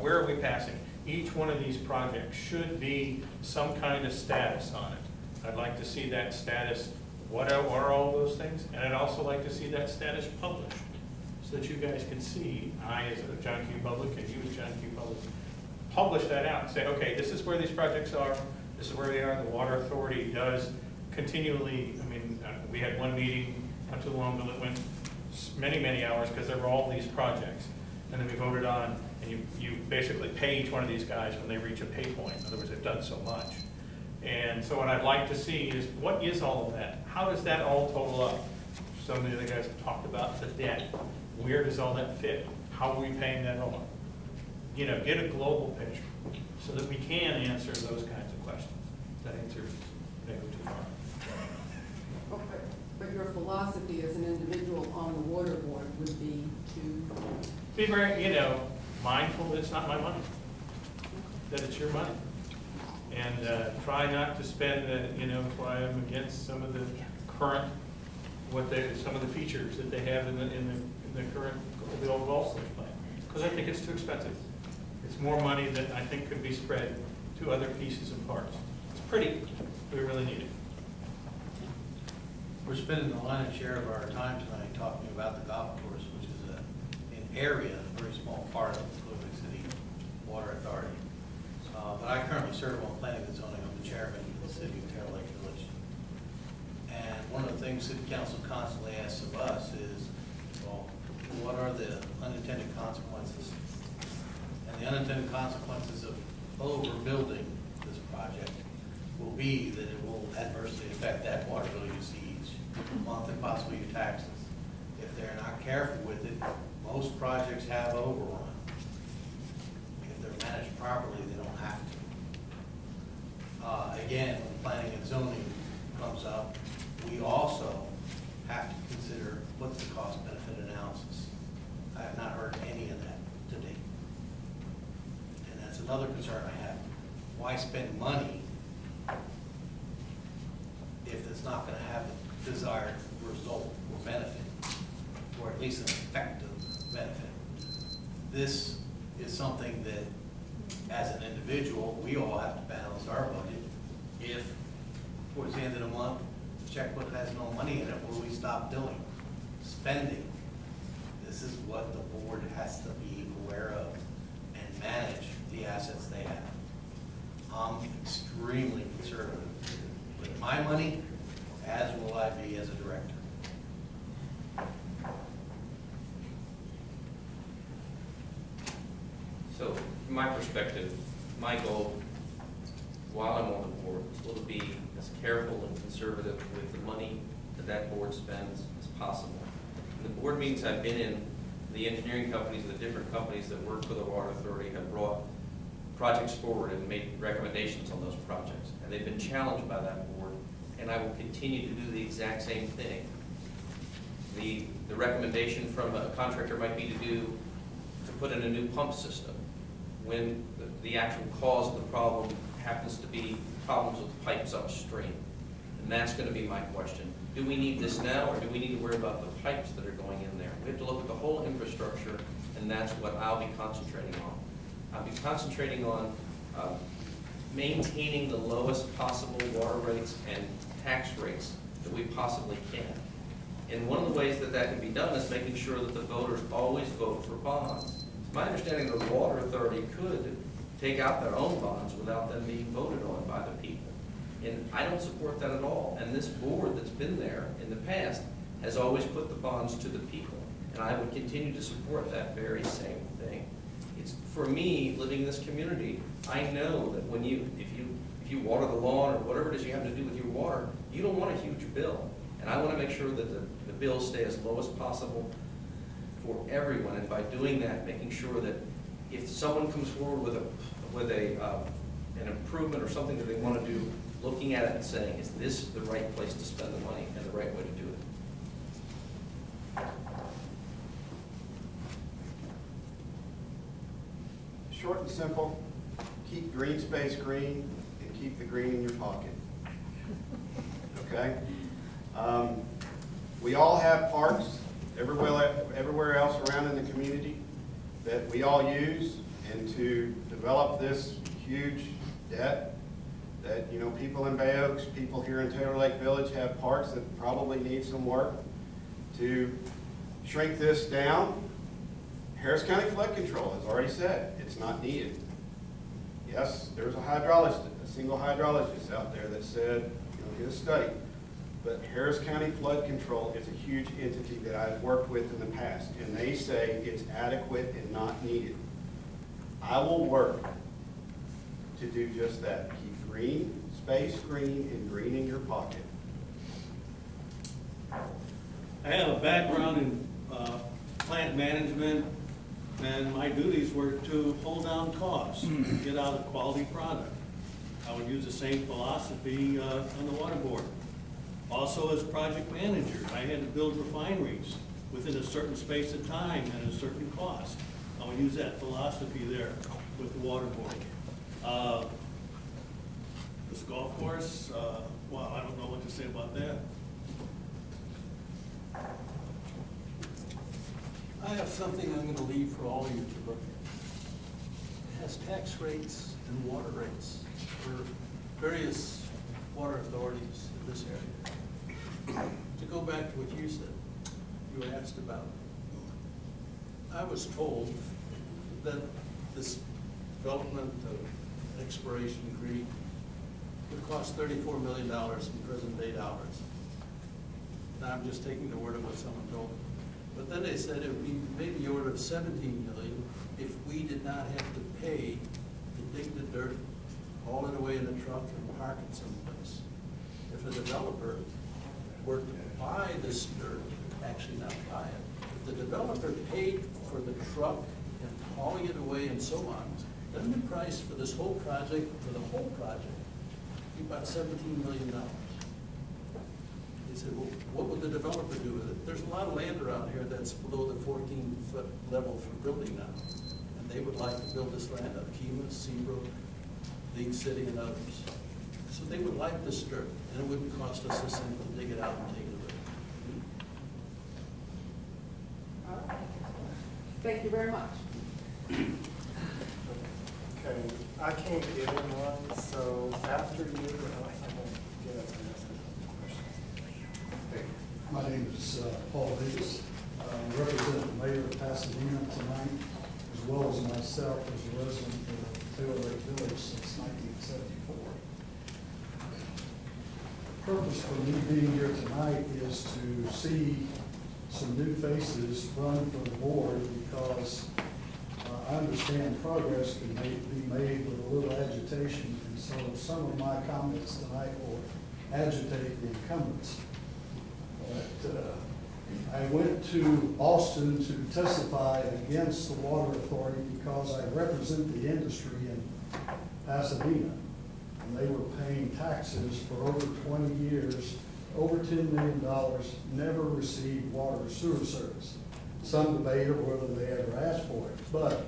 where are we passing? Each one of these projects should be some kind of status on it. I'd like to see that status, what are all those things? And I'd also like to see that status published so that you guys can see, I as a John Q. Public and you as John Q. Public, publish that out and say, okay, this is where these projects are, this is where they are. The Water Authority does continually, I mean, we had one meeting not too long ago that went many, many hours because there were all these projects. And then we voted on, and you basically pay each one of these guys when they reach a pay point. In other words, they've done so much. And so what I'd like to see is, what is all of that? How does that all total up? Some of the other guys have talked about the debt. Where does all that fit? How are we paying that on? You know, get a global picture so that we can answer those kinds of questions. That answers maybe too far. But your philosophy as an individual on the water board would be to be very, you know, mindful that it's not my money, that it's your money. And try not to spend, you know, that's why I'm against some of the current, some of the features that they have in the current, the old golf course plan. Because I think it's too expensive. It's more money that I think could be spread to other pieces and parts. It's pretty, we really need it. We're spending the lion's share of our time tonight talking about the golf course, which is an area, a very small part of the Cleveland City Water Authority. But I currently serve on planning and zoning. I'm the chairman of the city of Terre Lake Village. And one of the things City Council constantly asks of us is, well, what are the unintended consequences? And the unintended consequences of overbuilding this project will be that it will adversely affect that water bill you see each month and possibly your taxes. If they're not careful with it, most projects have overrun. If they're managed properly, they don't have to. Again, when planning and zoning comes up, we also have to consider what's the cost benefit analysis. I have not heard any of that to date. And that's another concern I have. Why spend money if it's not going to have the desired result or benefit, or at least an effective benefit? This is something that, as an individual, we all have to balance our budget. If, towards the end of the month, the checkbook has no money in it, what do we stop doing? Spending. This is what the board has to be aware of and manage the assets they have. I'm extremely conservative with my money, as will I be as a director. So, from my perspective, my goal, while I'm on the board, will be as careful and conservative with the money that that board spends as possible. The board meetings I've been in, the engineering companies, the different companies that work for the Water Authority have brought projects forward and made recommendations on those projects. And they've been challenged by that board, and I will continue to do the exact same thing. The recommendation from a contractor might be to put in a new pump system when the actual cause of the problem happens to be problems with pipes upstream. And that's going to be my question. Do we need this now, or do we need to worry about the pipes that are going in there? We have to look at the whole infrastructure, and that's what I'll be concentrating on. I'll be concentrating on maintaining the lowest possible water rates and tax rates that we possibly can. And one of the ways that that can be done is making sure that the voters always vote for bonds. It's my understanding that the Water Authority could take out their own bonds without them being voted on by the people. And I don't support that at all. And this board that's been there in the past has always put the bonds to the people. And I would continue to support that very same thing. It's, for me, living in this community, I know that when if you water the lawn or whatever it is you have to do with your water, you don't want a huge bill. And I want to make sure that the bills stay as low as possible for everyone. And by doing that, making sure that if someone comes forward with an improvement or something that they want to do, looking at it and saying, is this the right place to spend the money and the right way to do it? Short and simple, keep green space green and keep the green in your pocket. Okay? We all have parks everywhere else around in the community that we all use, and to develop this huge debt that, you know, people in Bay Oaks, people here in Taylor Lake Village have parks that probably need some work, to shrink this down. Harris County Flood Control has already said it's not needed. Yes, there's a single hydrologist out there that said, you know, get a study. But Harris County Flood Control is a huge entity that I've worked with in the past, and they say it's adequate and not needed. I will work to do just that. Keep green space green and green in your pocket. I have a background in plant management, and my duties were to hold down costs, get out a quality product. I would use the same philosophy on the water board. Also, as project manager, I had to build refineries within a certain space of time and a certain cost. I would use that philosophy there with the water board. This golf course, well, I don't know what to say about that. I have something I'm gonna leave for all of you to look at. It has tax rates and water rates for various water authorities in this area. To go back to what you said, you asked about, I was told that this development of exploration creek would cost $34 million in present day dollars. Now I'm just taking the word of what someone told me. But then they said it would be maybe the order of 17 million if we did not have to pay to dig the dirt, haul it away in a truck and park it someplace. If a developer were to buy this dirt, actually not buy it, if the developer paid for the truck and hauling it away and so on, then the price for this whole project, for the whole project, would be about $17 million. They said, well, what would the developer do with it? There's a lot of land around here that's below the 14-foot level for building now. And they would like to build this land on Kema, Seabrook, League City, and others. So they would like this dirt, and it wouldn't cost us a cent to dig it out and take it away. All right. Thank you very much. Okay, I can't get in one, so after you, I won't get up and ask questions. My name is Paul Davis. I represent the mayor of Pasadena tonight, as well as myself as a resident of Taylor Lake Village since 1974. The purpose for me being here tonight is to see some new faces run for the board, because I understand progress can be made with a little agitation, and so some of my comments tonight will agitate the incumbents. But I went to Austin to testify against the Water Authority because I represent the industry in Pasadena, and they were paying taxes for over 20 years, over $10 million, never received water or sewer service. Some debate of whether they ever asked for it, but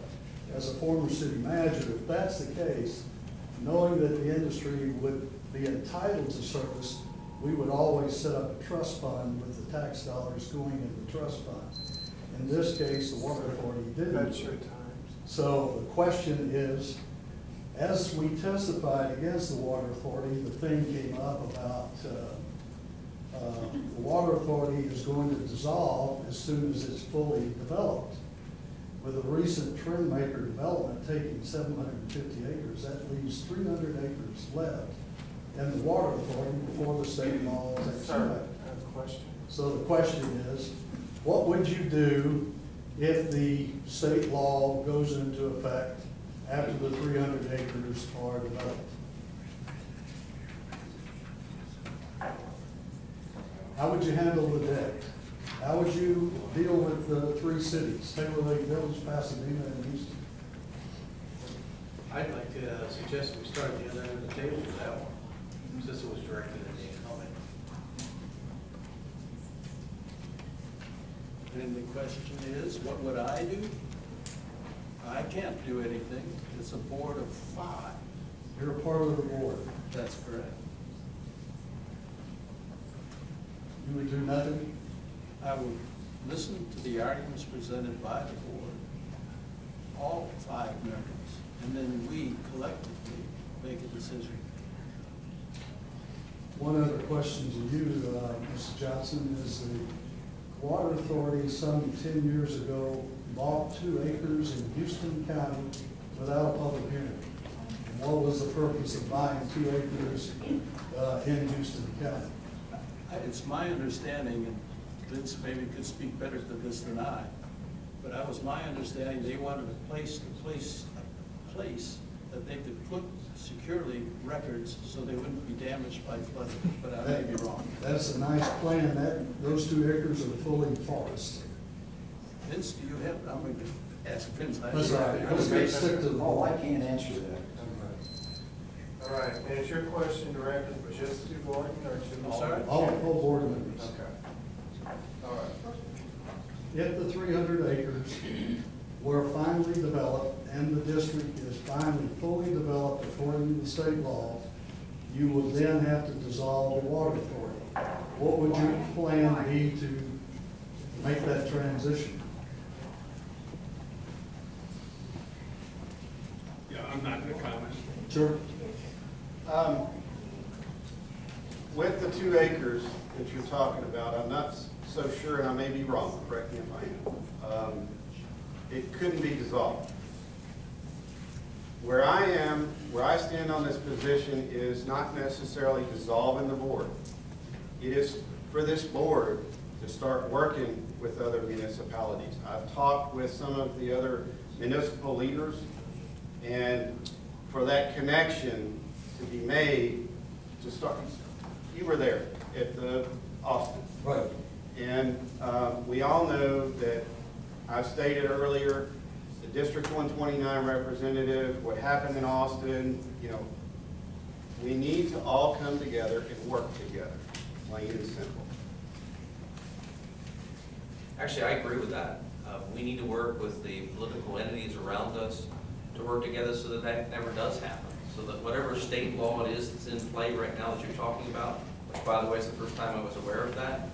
as a former city manager, if that's the case, knowing that the industry would be entitled to service, we would always set up a trust fund with the tax dollars going into the trust fund. In this case, the Water Authority didn't. That's your times. So the question is, as we testified against the Water Authority, the thing came up about the Water Authority is going to dissolve as soon as it's fully developed. With a recent Trendmaker development taking 750 acres, that leaves 300 acres left. And the Water Authority before the state law takes Sir, effect. I have a question. So the question is, what would you do if the state law goes into effect after the 300 acres are developed? How would you handle the debt? How would you deal with the three cities, Taylor Lake Village, Pasadena, and Houston? I'd like to suggest we start at the other end of the table with that one, since it was directed at the incumbent. And the question is, what would I do? I can't do anything. It's a board of 5. You're a part of the board. That's correct. You would do nothing? I would listen to the arguments presented by the board, all 5 members. and then we collectively make a decision. One other question to you, Mr. Johnson, is the Water Authority some 10 years ago bought 2 acres in Houston County without a public hearing. And what was the purpose of buying 2 acres in Houston County? It's my understanding, and Vince maybe could speak better to this than I, but that was my understanding, they wanted a place that they could put securely records so they wouldn't be damaged by flooding, but I may be wrong. That's a nice plan. Those 2 acres are fully forest. Vince, do you have, I'm going to ask Vince. That's all right. Let's stick to the. Oh, I can't answer that. All right, and is your question directed just to Gordon or to all? sorry? All board members. Okay. All right. If the 300 acres were finally developed and the district is finally fully developed according to the state law, you would then have to dissolve the water authority. What would your plan be to make that transition? Yeah, I'm not going to comment. Sure. With the 2 acres that you're talking about, I'm not so sure, and I may be wrong, correct me if I am. It couldn't be dissolved. Where I stand on this position is not necessarily dissolving the board. It is for this board to start working with other municipalities. I've talked with some of the other municipal leaders, and for that connection to be made to start. You were there at the Austin. Right. And we all know that, I've stated earlier, the District 129 representative, what happened in Austin, we need to all come together and work together, plain and simple. Actually, I agree with that. We need to work with the political entities around us to work together so that that never does happen. So that whatever state law it is that's in play right now that you're talking about, which by the way is the first time I was aware of that,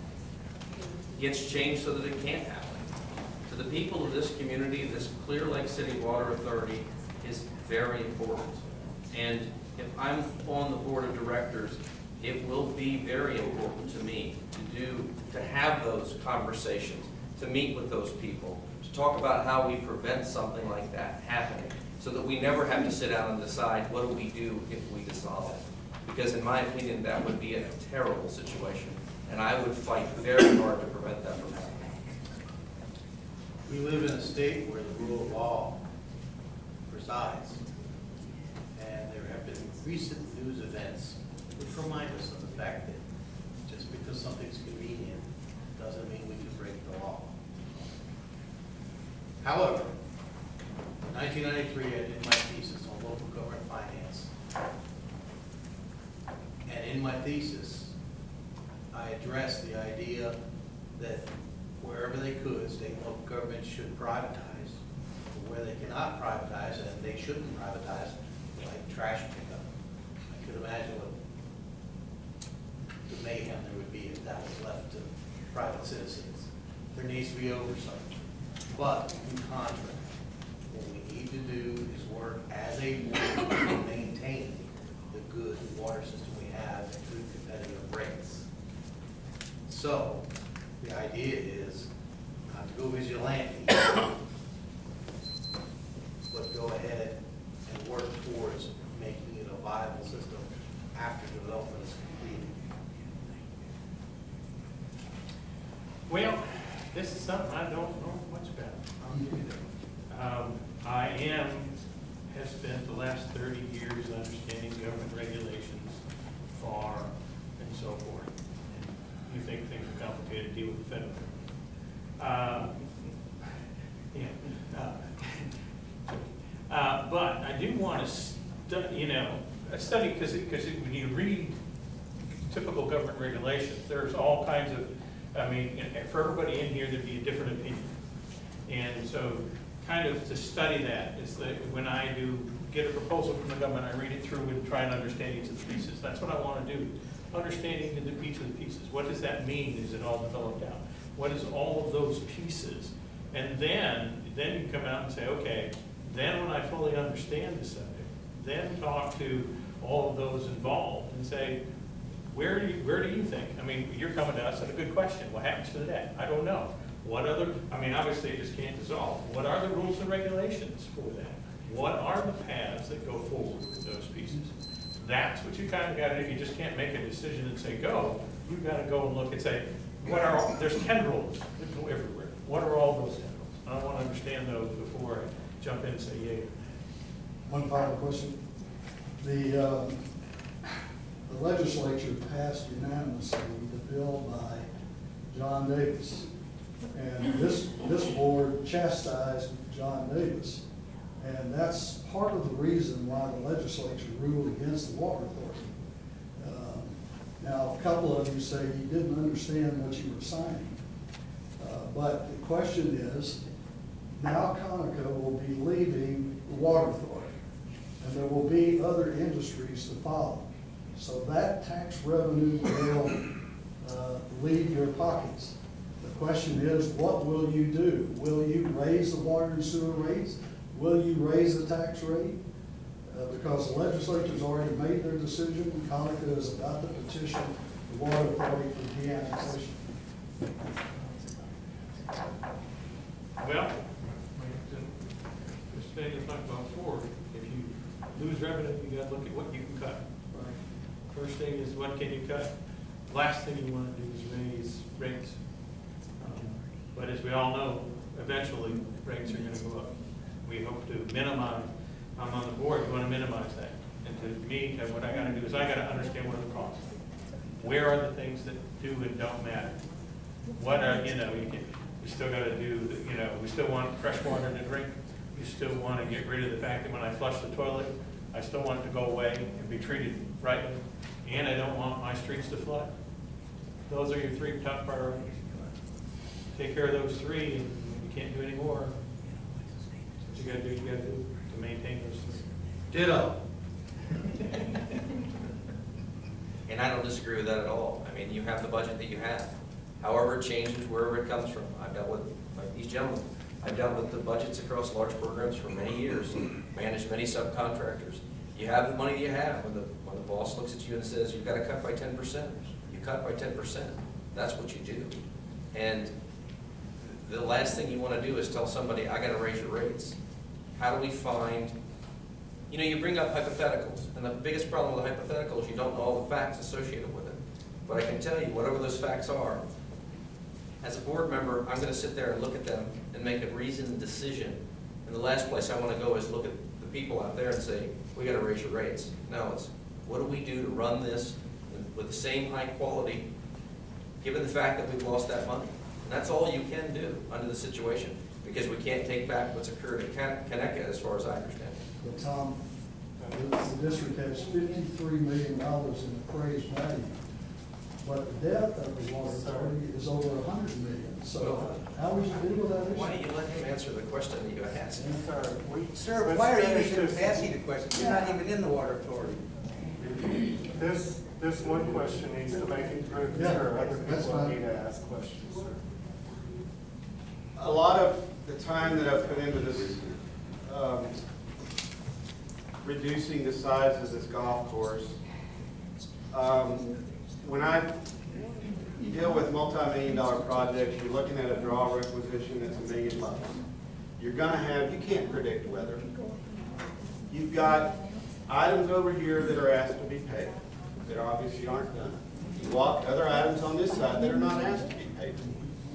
gets changed so that it can't happen. To the people of this community, this Clear Lake City Water Authority is very important. And if I'm on the board of directors, it will be very important to me to have those conversations, to meet with those people, to talk about how we prevent something like that happening, so that we never have to sit down and decide what do we do if we dissolve it. Because in my opinion, that would be a terrible situation, and I would fight very hard to prevent that from happening. We live in a state where the rule of law presides, and there have been recent news events which remind us of the fact that just because something's convenient doesn't mean we can break the law. However, in 1993, I did my thesis on local government finance. And in my thesis, I addressed the idea that wherever they could, state and local governments should privatize. But where they cannot privatize, and they shouldn't privatize, like trash pickup. I could imagine what the mayhem there would be if that was left to private citizens. There needs to be oversight. But in contrast, what we need to do is work as a board to maintain the good water system we have at good competitive rates. So the idea is not to go vigilante, but go ahead and work towards making it a viable system after development is completed. Well, this is something I don't know much about. Have spent the last 30 years understanding government regulations, FAR, and so forth. And you think things are complicated, deal with the federal government. But I do want to study, because when you read typical government regulations, there's all kinds of, for everybody in here, there'd be a different opinion. And so kind of to study that is that when I do get a proposal from the government, I read it through and try and understand each of the pieces. That's what I want to do. Understanding each of the pieces. What does that mean? Is it all developed out? What is all of those pieces? And then you come out and say, okay, Then when I fully understand the subject, then talk to all of those involved and say, where do you think? I mean, you're coming to us, and a good question, what happens to the debt? I don't know. What other, I mean, obviously it just can't dissolve. What are the rules and regulations for that? What are the paths that go forward with those pieces? That's what you kind of got to do. You just can't make a decision and say, go. You've got to go and look and say, what are all, there's 10 rules that go everywhere. What are all those 10 rules? I want to understand those before I jump in and say, yeah. One final question. The legislature passed unanimously the bill by John Davis. And this board chastised John Davis. And that's part of the reason why the legislature ruled against the water authority. Now, a couple of you say you didn't understand what you were signing. But the question is, now Conoco will be leaving the water authority, and there will be other industries to follow. So that tax revenue will leave your pockets. The question is, what will you do? Will you raise the water and sewer rates? Will you raise the tax rate? Because the legislature's already made their decision. Conoco is about to petition the water authority for de-annexation. Well, just saying, it's not going forward. If you lose revenue, you got to look at what you can cut. First thing is, what can you cut? Last thing you want to do is raise rates. But as we all know, eventually rates are going to go up. We hope to minimize. I'm on the board. We want to minimize that. And to me, what I got to do is I got to understand what are the costs. Where are the things that do and don't matter? What are, you still got to do, we still want fresh water to drink. You still want to get rid of the fact that when I flush the toilet, I still want it to go away and be treated rightly. And I don't want my streets to flood. Those are your 3 top priorities. Take care of those 3, and you can't do any more. What you got to do, to maintain those 3. Ditto. And I don't disagree with that at all. I mean, you have the budget that you have. However it changes, wherever it comes from. I've dealt with, like these gentlemen, I've dealt with the budgets across large programs for many years, managed many subcontractors. You have the money that you have. When the boss looks at you and says, you've got to cut by 10%, you cut by 10%. That's what you do. And the last thing you want to do is tell somebody, I got to raise your rates. How do we find, you bring up hypotheticals, and the biggest problem with a hypothetical is you don't know all the facts associated with it. But I can tell you, whatever those facts are, as a board member, I'm going to sit there and look at them and make a reasoned decision. And the last place I want to go is look at the people out there and say, we got to raise your rates. No, it's what do we do to run this with the same high quality, given the fact that we've lost that money. And that's all you can do under the situation, because we can't take back what's occurred at Conecuh, as far as I understand it. But Tom, the district has $53 million in appraised value. But the debt of the water authority is over $100 million. So how would you deal with that issue? Why don't you let him answer the question that you asked? Sir, why are you even asking the question? You're not even in the water authority. This one question needs to make it through. Yeah, Sure, other that's people fine. need to ask questions. A lot of the time that I've put into this, reducing the size of this golf course, when I deal with multi-million-dollar projects, you're looking at a draw requisition that's $1 million. You're gonna have, you can't predict weather. You've got items over here that are asked to be paid, that obviously aren't done. You walk other items on this side that are not asked to be paid.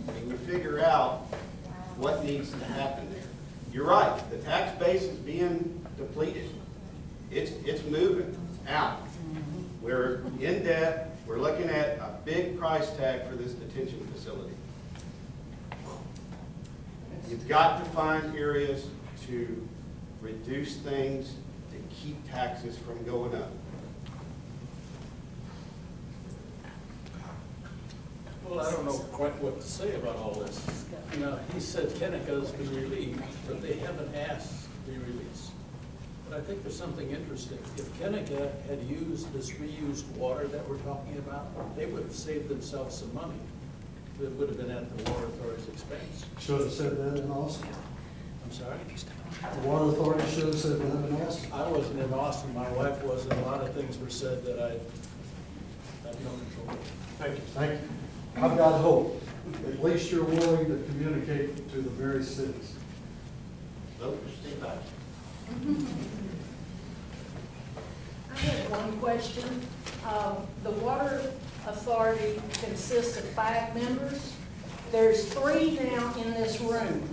And you figure out what needs to happen there. You're right, the tax base is being depleted. It's moving out. We're in debt. We're looking at a big price tag for this detention facility. You've got to find areas to reduce things to keep taxes from going up. Well, I don't know quite what to say about all this. He said Conoco's been relieved, but they haven't asked to be released. But I think there's something interesting. If Conoco had used this reused water that we're talking about, they would have saved themselves some money. It would have been at the water authority's expense. Should have said that in Austin. I'm sorry? The water authority should have said that in Austin. I wasn't in Austin, my wife was, and a lot of things were said that I have no control over. Thank you. Thank you. I've got hope. At least you're willing to communicate to the various cities. Vote for Steve Aye. I have one question. The water authority consists of 5 members. There's 3 now in this room.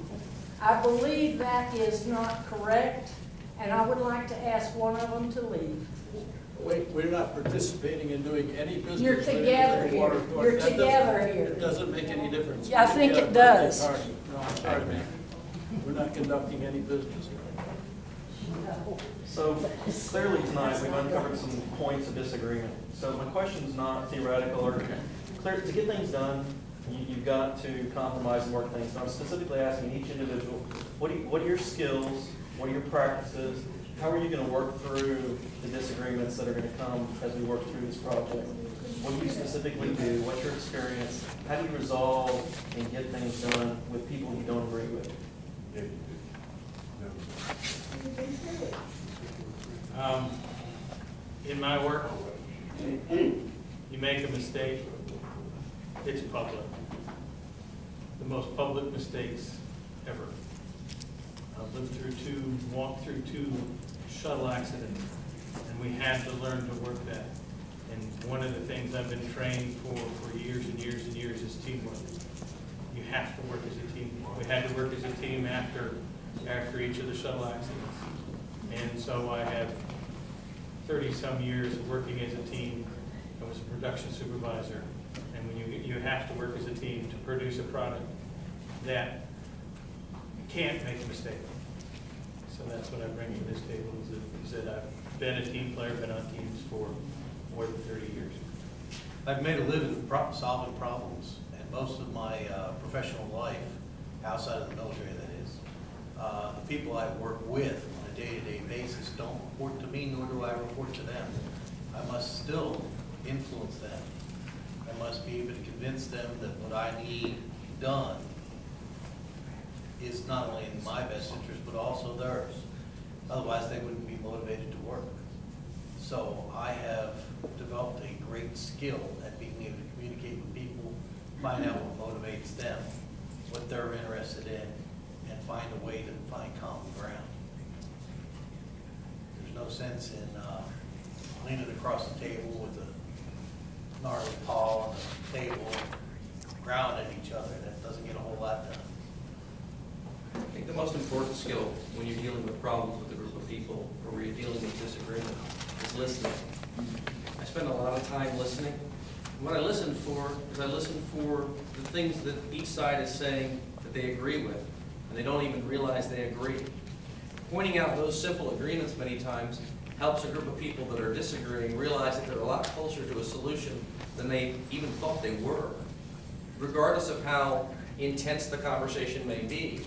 I believe that is not correct, and I would like to ask one of them to leave. We're not participating in doing any business. You're related to together the water here. authority. You're That doesn't- together here. It doesn't make any difference. I think We're it together. does. No, I'm sorry, ma'am. We're not conducting any business. So clearly tonight, we've uncovered some points of disagreement. So my question's not theoretical or clear. To get things done, you've got to compromise and work things. So I'm specifically asking each individual, what are your skills? What are your practices? How are you going to work through the disagreements that are going to come as we work through this project? What do you specifically do? What's your experience? How do you resolve and get things done with people you don't agree with? In my work, you make a mistake, it's public. The most public mistakes ever. I've walked through 2 shuttle accidents, and we had to learn to work that. And one of the things I've been trained for years and years and years is teamwork. You have to work as a team. We had to work as a team after each of the shuttle accidents. And so I have 30-some years of working as a team. I was a production supervisor. And when you have to work as a team to produce a product that can't make a mistake. So that's what I bring to this table, is that I've been a team player, been on teams for more than 30 years. I've made a living solving problems, and most of my professional life, outside of the military that is, the people I work with on a day-to-day basis don't report to me, nor do I report to them. I must still influence them. I must be able to convince them that what I need done is not only in my best interest, but also theirs. Otherwise, they wouldn't be motivated to work. So I have developed a great skill at being able to communicate with people, find out what motivates them, what they're interested in, and find a way to find common ground. There's no sense in leaning across the table with a gnarly paw on the table, growling at each other. That doesn't get a whole lot done. I think the most important skill when you're dealing with problems with a group of people, or when you're dealing with disagreement, is listening. I spend a lot of time listening. And what I listen for is I listen for the things that each side is saying that they agree with, and they don't even realize they agree. Pointing out those simple agreements many times helps a group of people that are disagreeing realize that they're a lot closer to a solution than they even thought they were. Regardless of how intense the conversation may be,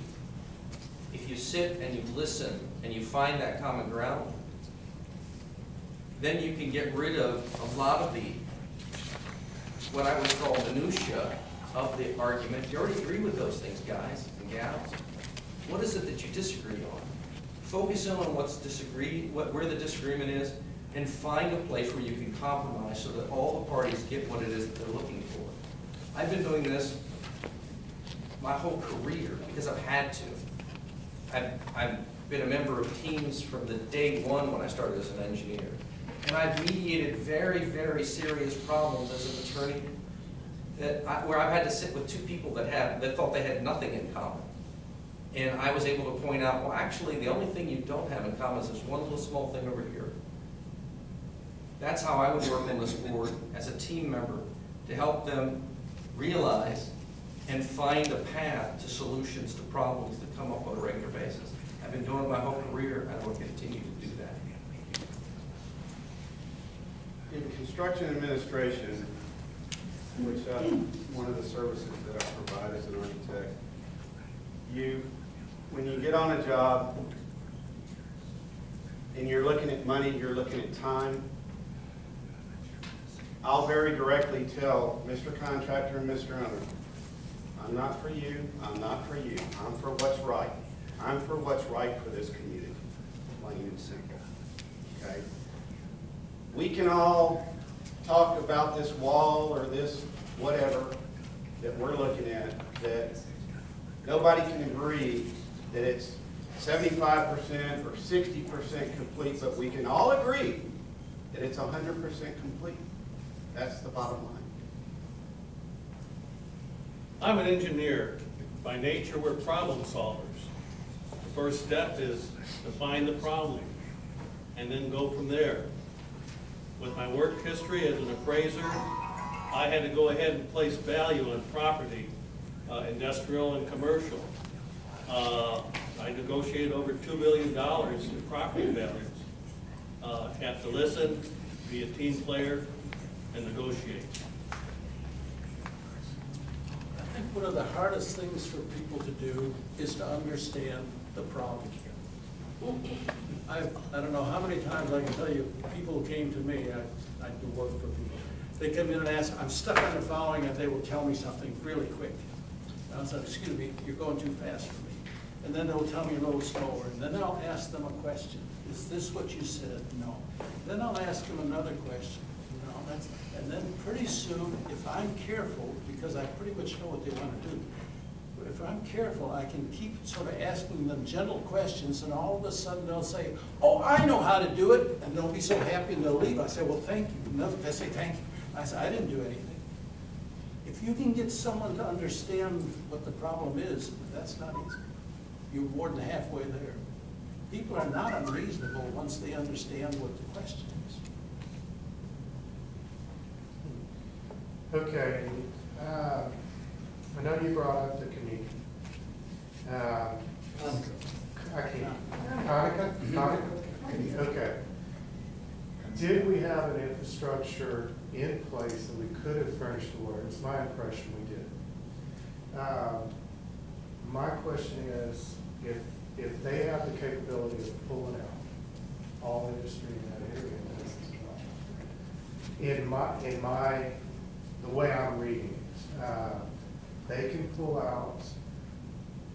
if you sit and you listen and you find that common ground, then you can get rid of a lot of the, what I would call minutia of the argument. You already agree with those things, guys and gals. What is it that you disagree on? Focus in on what's where the disagreement is, and find a place where you can compromise so that all the parties get what it is that they're looking for. I've been doing this my whole career because I've had to. I've been a member of teams from the day one when I started as an engineer. And I've mediated very, very serious problems as an attorney where I've had to sit with 2 people that thought they had nothing in common. And I was able to point out, well, actually, the only thing you don't have in common is this one little small thing over here. That's how I would work on this board as a team member, to help them realize and find a path to solutions to problems that come up on a regular basis. I've been doing it my whole career, and I will continue to do that. In construction administration, which one of the services that I provide as an architect, when you get on a job and you're looking at money, you're looking at time, I'll very directly tell Mr. Contractor and Mr. Owner, I'm not for you, I'm not for you, I'm for what's right. I'm for what's right for this community, plain and simple, okay? We can all talk about this wall or this whatever that we're looking at, that nobody can agree that it's 75% or 60% complete, but we can all agree that it's 100% complete. That's the bottom line. I'm an engineer. By nature, we're problem solvers. The first step is to find the problem and then go from there. With my work history as an appraiser, I had to go ahead and place value on property, industrial and commercial. I negotiated over $2 billion in property values. Have to listen, be a team player, and negotiate. I think one of the hardest things for people to do is to understand the problem. I don't know how many times I can tell you, people who came to me, I do work for people. They come in and ask, I'm stuck on the following, and they will tell me something really quick. And I'll say, excuse me, you're going too fast for me. And then they'll tell me a little slower, and then I'll ask them a question. Is this what you said? No. Then I'll ask them another question. No, and then pretty soon, if I'm careful, because I pretty much know what they want to do, if I'm careful, I can keep sort of asking them gentle questions, and all of a sudden they'll say, oh, I know how to do it, and they'll be so happy and they'll leave. I say, well, thank you. No, they say, thank you. I say, I didn't do anything. If you can get someone to understand what the problem is, that's not easy. You're more than halfway there. People are not unreasonable once they understand what the question is. Okay, I know you brought up the community. I can't. Hanukkah? Okay. Did we have an infrastructure in place that we could have furnished the water? It's my impression we did. My question is, if they have the capability of pulling out all industry in that area, the way I'm reading it, they can pull out,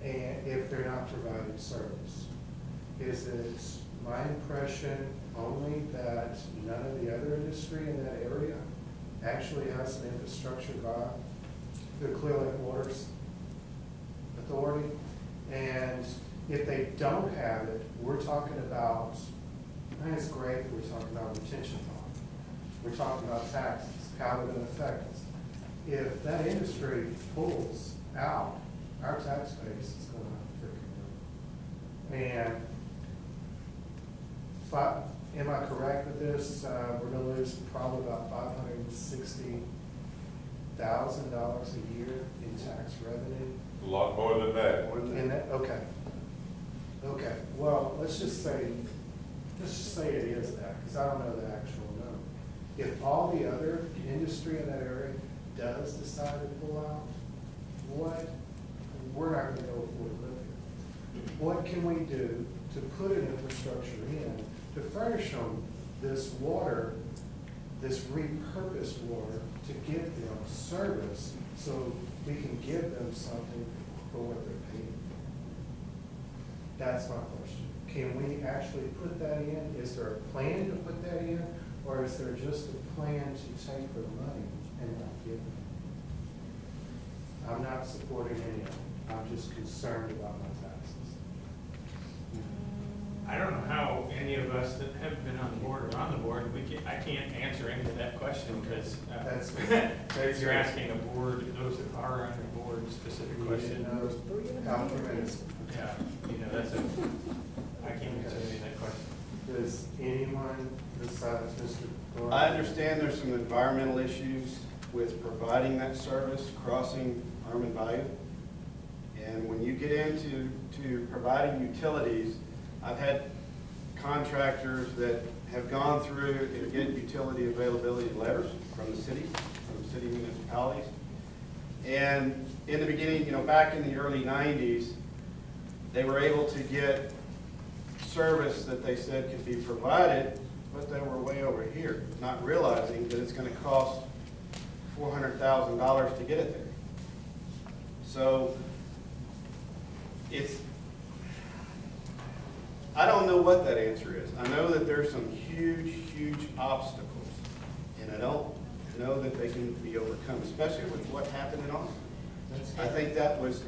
and if they're not providing service. Is it my impression only that none of the other industry in that area actually has an infrastructure via the Clear Lake Waters Authority? And if they don't have it, we're talking about, I think it's great that we're talking about retention pond. We're talking about taxes, how they're going to affect us. If that industry pulls out, our tax base is going to freaking grow. And am I correct with this? We're going to lose probably about $560,000 a year in tax revenue. A lot more than that. Okay. Okay. Well, let's just say it is that, because I don't know the actual number. If all the other industry in that area does decide to pull out, we're not going to go afford to live here. What can we do to put an infrastructure in to furnish them this water, this repurposed water, to give them service so we can give them something for what they're paying? That's my question. Can we actually put that in? Is there a plan to put that in? Or is there just a plan to take their money and not give them? I'm not supporting any of it. I'm just concerned about my taxes. I don't know how any of us that have been on the board or on the board, I can't answer any of that question because you're asking a board, those that are on the board, specific question. Yeah, that's I can't answer any of that question. Does anyone besides Mr. Thorne? I understand there's some environmental issues with providing that service, crossing Harmon Bayou. And when you get into providing utilities, I've had contractors that have gone through and get utility availability letters from the city, from city municipalities. And in the beginning, back in the early 90s, they were able to get service that they said could be provided, but they were way over here, not realizing that it's going to cost $400,000 to get it there. So I don't know what that answer is. I know that there's some huge, huge obstacles, and I don't know that they can be overcome, especially with what happened in Austin. I think that was,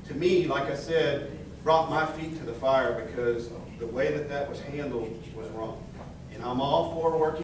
to me, like I said, brought my feet to the fire because the way that that was handled was wrong. And I'm all for working